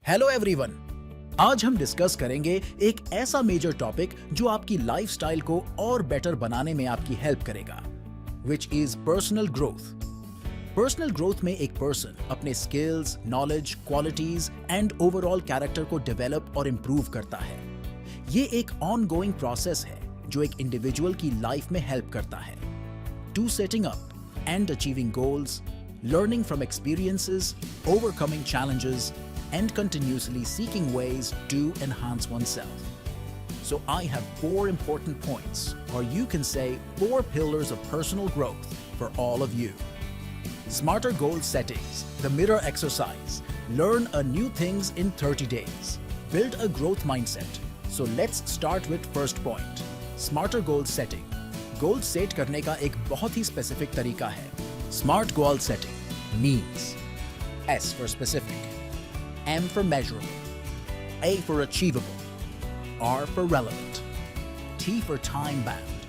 Hello everyone. आज हम discuss करेंगे एक ऐसा मेजर टॉपिक जो आपकी लाइफस्टाइल को और बेटर बनाने में आपकी हेल्प करेगा, which is personal growth. Personal growth में एक पर्सन अपने skills, knowledge, qualities and overall character को डेवलप और इंप्रूव करता है। ये एक ऑनगोइंग प्रोसेस है जो एक इंडिविजुअल की लाइफ में हेल्प करता है to setting up and achieving goals, learning from experiences, overcoming challenges, and continuously seeking ways to enhance oneself. So I have 4 important points, or you can say 4 pillars of personal growth for all of you. Smarter goal settings, the mirror exercise, learn a new things in 30 days, build a growth mindset. So let's start with first point, smarter goal setting. Goal set करने का एक बहुत ही specific तरीका है। Smart goal setting means S for specific, M for measurable, A for achievable, R for relevant, T for time bound.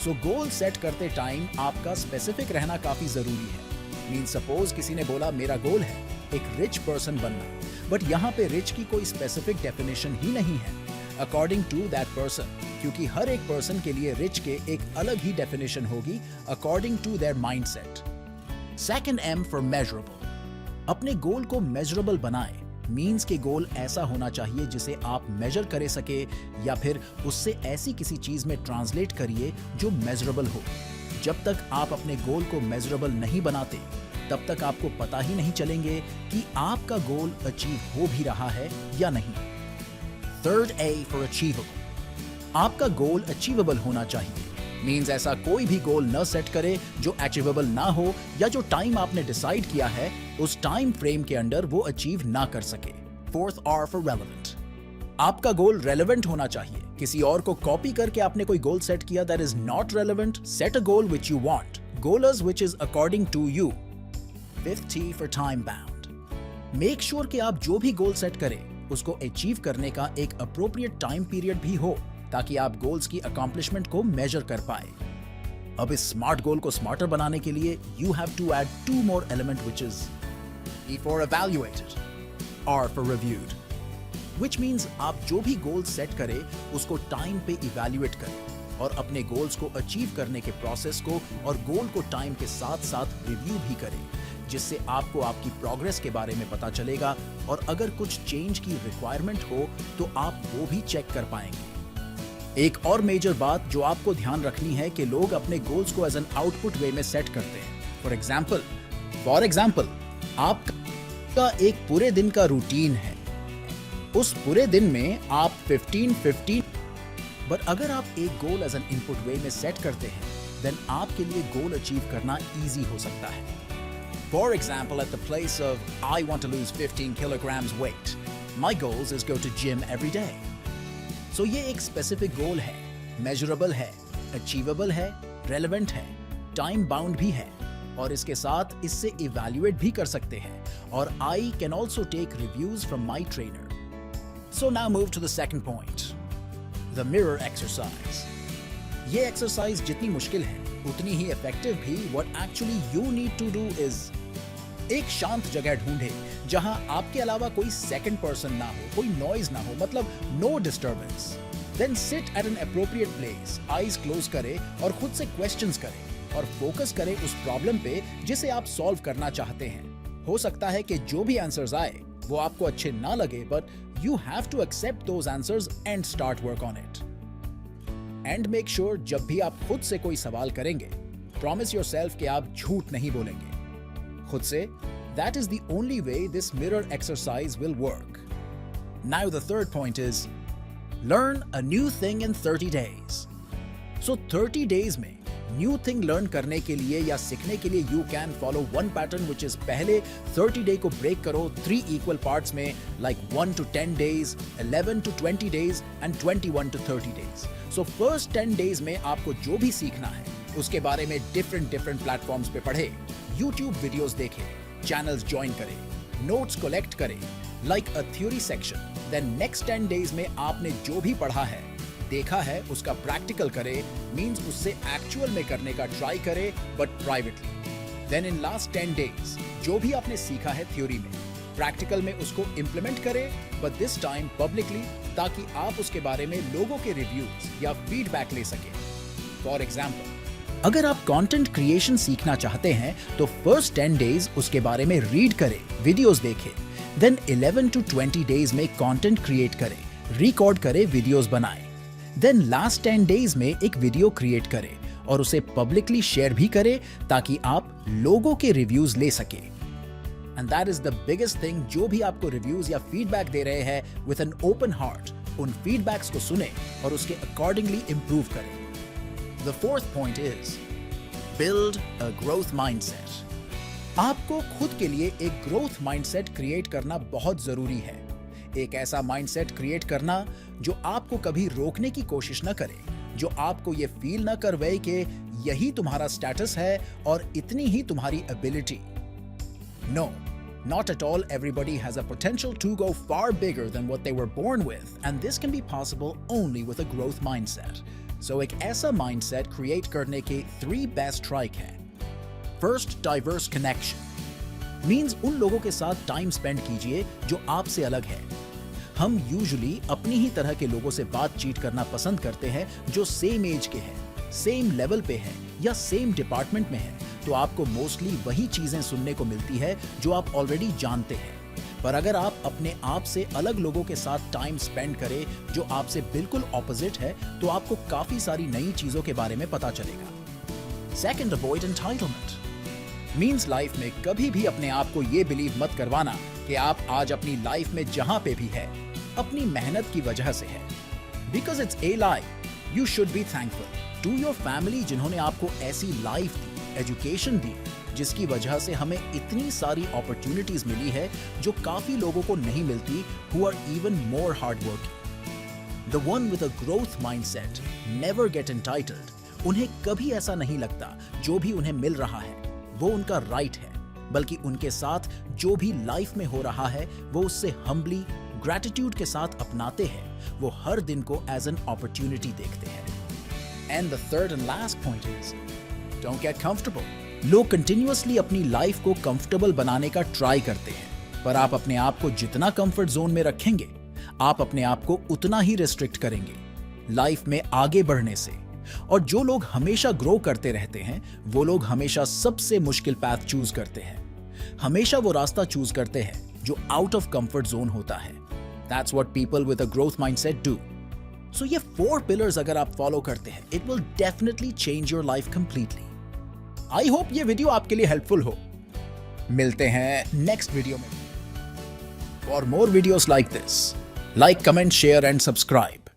So goal set करते time आपका specific रहना काफी जरूरी है। मीन सपोज किसी ने बोला मेरा गोल है एक रिच पर्सन बनना, बट यहाँ पे रिच की कोई स्पेसिफिक डेफिनेशन ही नहीं है अकॉर्डिंग टू दैट पर्सन, क्योंकि हर एक पर्सन के लिए रिच के एक अलग ही डेफिनेशन होगी according to their mindset. Second M for measurable, अपने गोल को मेजरेबल बनाएं। मींस के गोल ऐसा होना चाहिए जिसे आप मेजर करे सके, या फिर उससे ऐसी किसी चीज में ट्रांसलेट करिए जो मेजरेबल हो। जब तक आप अपने गोल को मेजरेबल नहीं बनाते तब तक आपको पता ही नहीं चलेंगे कि आपका गोल अचीव हो भी रहा है या नहीं। थर्ड A फॉर अचीवेबल, आपका गोल अचीवेबल होना चाहिए। मींस ऐसा कोई भी गोल न सेट करे जो अचीवेबल ना हो, या जो टाइम आपने डिसाइड किया है उस टाइम फ्रेम के अंदर वो अचीव ना कर सके। फोर्थ R फॉर रेलेवेंट, आपका गोल रेलेवेंट होना चाहिए। किसी और को कॉपी करके आपने कोई गोल सेट किया that is not relevant. Set a goal which you want, goals which is according to you. Fifth T for time bound, make sure कि आप जो भी गोल सेट करें उसको अचीव करने का एक अप्रोप्रिएट टाइम पीरियड भी हो, ताकि आप गोल्स की अकॉम्प्लिशमेंट को मेजर कर पाए। अब इस स्मार्ट गोल को स्मार्टर बनाने के लिए you have to add 2 more element which is E for evaluated, R for reviewed, which means आप जो भी गोल सेट करें उसको टाइम पे इवैल्यूएट करें और अपने गोल्स को अचीव करने के प्रोसेस को और गोल को टाइम के साथ साथ रिव्यू भी करें, जिससे आपको आपकी प्रोग्रेस के बारे में पता चलेगा, और अगर कुछ चेंज की रिक्वायरमेंट हो तो आप वो भी चेक कर पाएंगे। एक और मेजर बात जो आपको ध्यान रखनी है कि लोग अपने गोल्स को एज एन आउटपुट वे में सेट करते हैं। फॉर एग्जाम्पल आपका एक पूरे दिन का रूटीन है, उस पूरे दिन में आप 15 बट अगर आप एक गोल एज एन इनपुट वे में सेट करते हैं देन आपके लिए गोल अचीव करना इजी हो सकता है। For example, at the place of I want to lose 15 kilograms weight, my goals is go to gym every day. So ये एक स्पेसिफिक गोल है, मेजरेबल है, अचीवेबल है, रेलेवेंट है, टाइम बाउंड भी है, और इसके साथ इससे इवैल्यूएट भी कर सकते हैं, और I can also take reviews from my trainer. So now move to the second point, the mirror exercise. ये एक्सरसाइज जितनी मुश्किल है उतनी ही इफेक्टिव भी। What actually you need to do is एक शांत जगह ढूंढे जहां आपके अलावा कोई सेकंड पर्सन ना हो, कोई नॉइज ना हो, मतलब no disturbance. Then sit at an appropriate place, eyes close करें और खुद से क्वेश्चंस करें और फोकस करें उस प्रॉब्लम पे जिसे आप सॉल्व करना चाहते हैं। हो सकता है कि जो भी आंसर्स आए वो आपको अच्छे ना लगे, but you have to accept those answers and start work on it. And make sure जब भी आप खुद से कोई सवाल करेंगे, प्रॉमिस योरसेल्फ कि आप झूठ नहीं बोलेंगे खुद से। That is the only way this mirror exercise will work. Now the third point is learn a new thing in 30 days. So 30 days में new thing learn करने के लिए या सीखने के लिए you can follow one pattern which is पहले 30 day को break करो 3 equal parts में, like 1 to 10 days, 11 to 20 days and 21 to 30 days. So first 10 days में आपको जो भी सीखना है उसके बारे में different platforms पे पढ़े, YouTube वीडियोस देखें, चैनल्स ज्वाइन करें, नोट्स कलेक्ट करें, like a theory section. Then next 10 days में आपने जो भी पढ़ा है, देखा है, उसका प्रैक्टिकल करें, मींस उससे एक्चुअल में करने का ट्राई करें, but privately. Then in last 10 days जो भी आपने सीखा है थ्योरी में, प्रैक्टिकल में उसको इंप्लीमेंट करें, बट दिस टाइम पब्लिकली, ताकि आप उसके बारे में लोगों के रिव्यूज या फीडबैक ले सकें। फॉर एग्जाम्पल, अगर आप कंटेंट क्रिएशन सीखना चाहते हैं तो फर्स्ट 10 डेज उसके बारे में रीड करें, वीडियोस देखें, देन 11 to 20 डेज में कंटेंट क्रिएट करें, रिकॉर्ड करें, वीडियोस बनाएं, देन लास्ट 10 डेज में एक वीडियो क्रिएट करें और उसे पब्लिकली शेयर भी करें ताकि आप लोगों के रिव्यूज ले सकें। And that is the biggest thing, जो भी आपको रिव्यूज या फीडबैक दे रहे हैं, विद एन ओपन हार्ट उन फीडबैक्स को सुने और उसके अकॉर्डिंगली इंप्रूव करें। The fourth point is build a growth mindset. आपको खुद के लिए एक ग्रोथ माइंडसेट क्रिएट करना बहुत जरूरी है। एक ऐसा माइंडसेट क्रिएट करना जो आपको कभी रोकने की कोशिश न करे, जो आपको ये फील न करवाए कि यही तुम्हारा स्टेटस है और इतनी ही तुम्हारी ability. No, not at all. Everybody has a potential to go far bigger than what they were born with, and this can be possible only with a growth mindset. So एक ऐसा mindset create करने के 3 best trick हैं। First, diverse connection means उन लोगों के साथ time spend कीजिए जो आपसे अलग है। हम यूजुअली अपनी ही तरह के लोगों से बातचीत करना पसंद करते हैं जो सेम एज के हैं, सेम लेवल पे हैं या सेम डिपार्टमेंट में हैं, तो आपको मोस्टली वही चीजें सुनने को मिलती है जो आप ऑलरेडी जानते हैं। पर अगर आप अपने आप से अलग लोगों के साथ टाइम स्पेंड करें जो आपसे बिल्कुल ऑपोजिट है, तो आपको काफी सारी नई चीजों के बारे में पता चलेगा। Second, avoid entitlement means life में कभी भी अपने आप को ये बिलीव मत करवाना कि आप आज अपनी लाइफ में जहां पे भी है अपनी मेहनत की वजह से है। Because it's a life, you should be thankful to your family जिन्होंने आपको ऐसी लाइफ दी, एजुकेशन दी, जिसकी वजह से हमें इतनी सारी अपॉर्चुनिटीज मिली है जो काफी लोगों को नहीं मिलती, who are even more hardworking. The one with a growth mindset never get entitled. उन्हें कभी ऐसा नहीं लगता जो भी उन्हें मिल रहा है वो उनका राइट है, बल्कि उनके साथ जो भी लाइफ में हो रहा है वो उससे हम्बली, ग्रैटिट्यूड के साथ अपनाते हैं। वो हर दिन को एज एन अपॉर्चुनिटी देखते हैं। And the third and last point is don't get comfortable. लोग कंटिन्यूअसली अपनी लाइफ को कंफर्टेबल बनाने का ट्राई करते हैं, पर आप अपने आप को जितना कंफर्ट जोन में रखेंगे, आप अपने आप को उतना ही रिस्ट्रिक्ट करेंगे लाइफ में आगे बढ़ने से। और जो लोग हमेशा ग्रो करते रहते हैं, वो लोग हमेशा सबसे मुश्किल पैथ चूज करते हैं, हमेशा वो रास्ता चूज करते हैं जो आउट ऑफ कंफर्ट जोन होता है। That's what people with a growth mindset do. So ये 4 pillars अगर आप फॉलो करते हैं, it will definitely change your life completely. I hope ये वीडियो आपके लिए हेल्पफुल हो। मिलते हैं नेक्स्ट वीडियो में। For more videos like this, like, comment, share and subscribe.